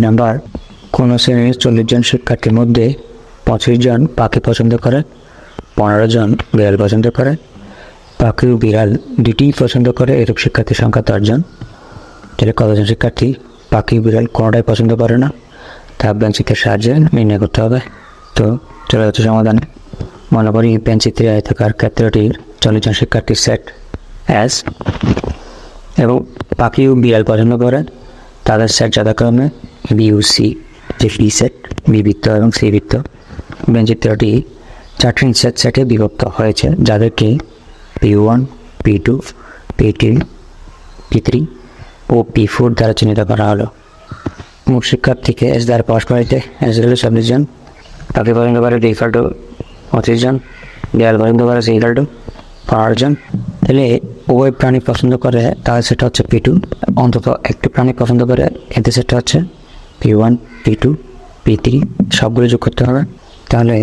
Number, কোনো শ্রেণীর 40 জন শিক্ষার্থীর মধ্যে 25 জন পাখি পছন্দ করে, 15 জন বিড়াল পছন্দ করে। পাখি ও বিড়াল দুটিই পছন্দ করে এরূপ শিক্ষার্থীর সংখ্যা 10 জন। তাহলে কতজন শিক্ষার্থী পাখি বিড়াল কোনোটাই পছন্দ করে না, তা বেঞ্চিত্রের সাহায্যে নির্ণয় করতে হবে। তো চলে যাচ্ছে সমাধানে। মনে করি বেঞ্চিত্রে আয়তাকার ক্ষেত্রটির 40 জন শিক্ষার্থীর সেট এস এবং পাখি ও বিড়াল পছন্দ করে তাদের সেট যথাক্রমে বি ও সি, যে বি সেট, বি বৃত্ত এবং সি বৃত্ত। বেঞ্চিত্রটি 4টি সেটে বিভক্ত হয়েছে, যাদেরকে P1, P2, P3, P3 ও P4 দ্বারা চিহ্নিত করা হলো। মোট শিক্ষার্থীকে এস দ্বারা প্রকাশ করাইতে এস হল 40 জন, পাখি পছন্দ করে ডি ইকুয়াল টু 25 জন, বিড়াল পছন্দ করে সি ইকুয়াল টু 15 জন। তাহলে উভয় প্রাণী পছন্দ করে তাদের সেটা হচ্ছে P2, অন্তত একটি প্রাণী পছন্দ করে এতে সেটা হচ্ছে P1, P2, P3, সবগুলো যোগ করতে হবে। তাহলে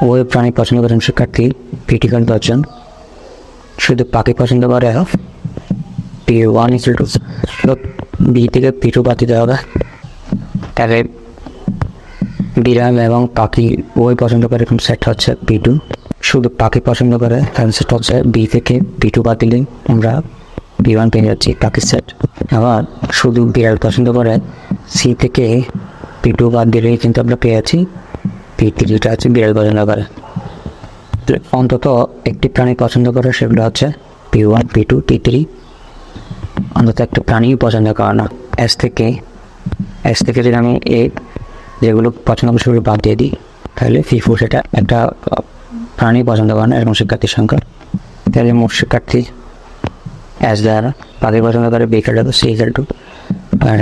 উভয় প্রাণী পছন্দ করেন শিক্ষার্থী P2 ইকুয়াল 10 জন, শুধু পাখি পছন্দ করে P1 ইকুয়াল টু বি থেকে P2 বাদ দিতে হবে। তাহলে বিড়াল এবং পাখি উভয় পছন্দ করে এরকম সেট হচ্ছে P2, শুধু পাখি পছন্দ করে তাহলে সেটা হচ্ছে বি থেকে P2 বাদ দিলে আমরা P1 পেয়ে যাচ্ছি পাখির সেট। আবার শুধু বিড়াল পছন্দ করে সি থেকে P2 বাদ দিলেই কিন্তু আমরা পেয়ে যাচ্ছি P3টা হচ্ছে বিড়াল পছন্দ করে। অন্তত একটি প্রাণী পছন্দ করে সেগুলো হচ্ছে P1, P2, P3, অন্তত একটা প্রাণী পছন্দ করে না। এস থেকে যদি আমি যেগুলো পছন্দ করে সেগুলো বাদ দিয়ে দিই তাহলে P4 সেটা একটা প্রাণী পছন্দ করে না এরকম শিক্ষার্থীর সংখ্যা। তাহলে মোট শিক্ষার্থী এস দ্বারা পাখি পছন্দ করে B equal to C equal to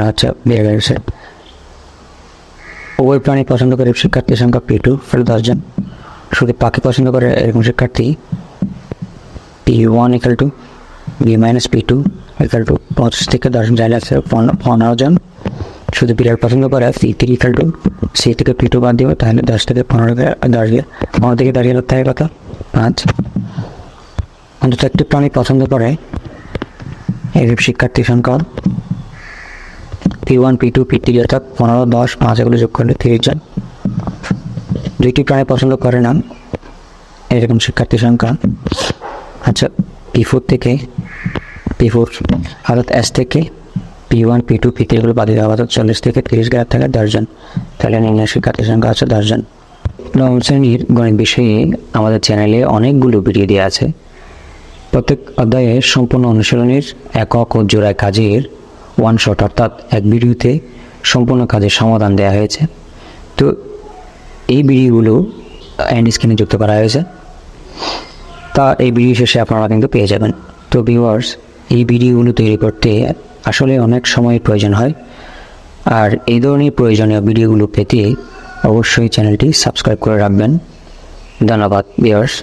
হচ্ছে বিড়ালের সেট। উভয় প্রাণী পছন্দ করে শিক্ষার্থীর সংখ্যা P2 ফলে 10 জন, শুধু পাখি পছন্দ করে এরকম শিক্ষার্থী P1 equal to B minus P2 equal to 25 থেকে 10 জন আছে 15 জন, শুধু বিড়াল পছন্দ করে C3 ইকুয়াল টু সি থেকে P2 বাদ দিব তাহলে 10 থেকে 15 থেকে দাঁড়িয়ে থাকে কত 5। অন্তত একটি প্রাণী পছন্দ করে এরূপ শিক্ষার্থীর সংখ্যা P1, P2, P3 অর্থাৎ 15, 10, 5 এগুলো যোগ করলে 30 জন। দুইটি প্রাণী পছন্দ করে না এরকম শিক্ষার্থীর সংখ্যা আচ্ছা P4 অর্থাৎ এস থেকে P1, P2, P3 এগুলো বাদ দিতে হবে, অর্থাৎ 40 থেকে 30 গ্যাপ থাকে 10 জন। তাহলে নির্ণয় শিক্ষার্থীর সংখ্যা আছে 10 জন। নবম শ্রেণীর গণিত বিষয়ে আমাদের চ্যানেলে অনেকগুলো ভিডিও দেওয়া আছে। প্রত্যেক অধ্যায়ে সম্পূর্ণ অনুশীলনের একক ও জোড়ায় কাজের ওয়ান শট অর্থাৎ এক ভিডিওতে সম্পূর্ণ কাজের সমাধান দেওয়া হয়েছে। তো এই ভিডিওগুলো এন্ড স্ক্রিনে যুক্ত করা হয়েছে, তা এই ভিডিও শেষে আপনারা কিন্তু পেয়ে যাবেন। তো ভিউয়ার্স, এই ভিডিওগুলো তৈরি করতে আসলে অনেক সময় প্রয়োজন হয়, আর এই ধরনের প্রয়োজনীয় ভিডিওগুলো পেতে অবশ্যই চ্যানেলটি সাবস্ক্রাইব করে রাখবেন। ধন্যবাদ ভিউয়ার্স,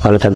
ভালো থাকবেন।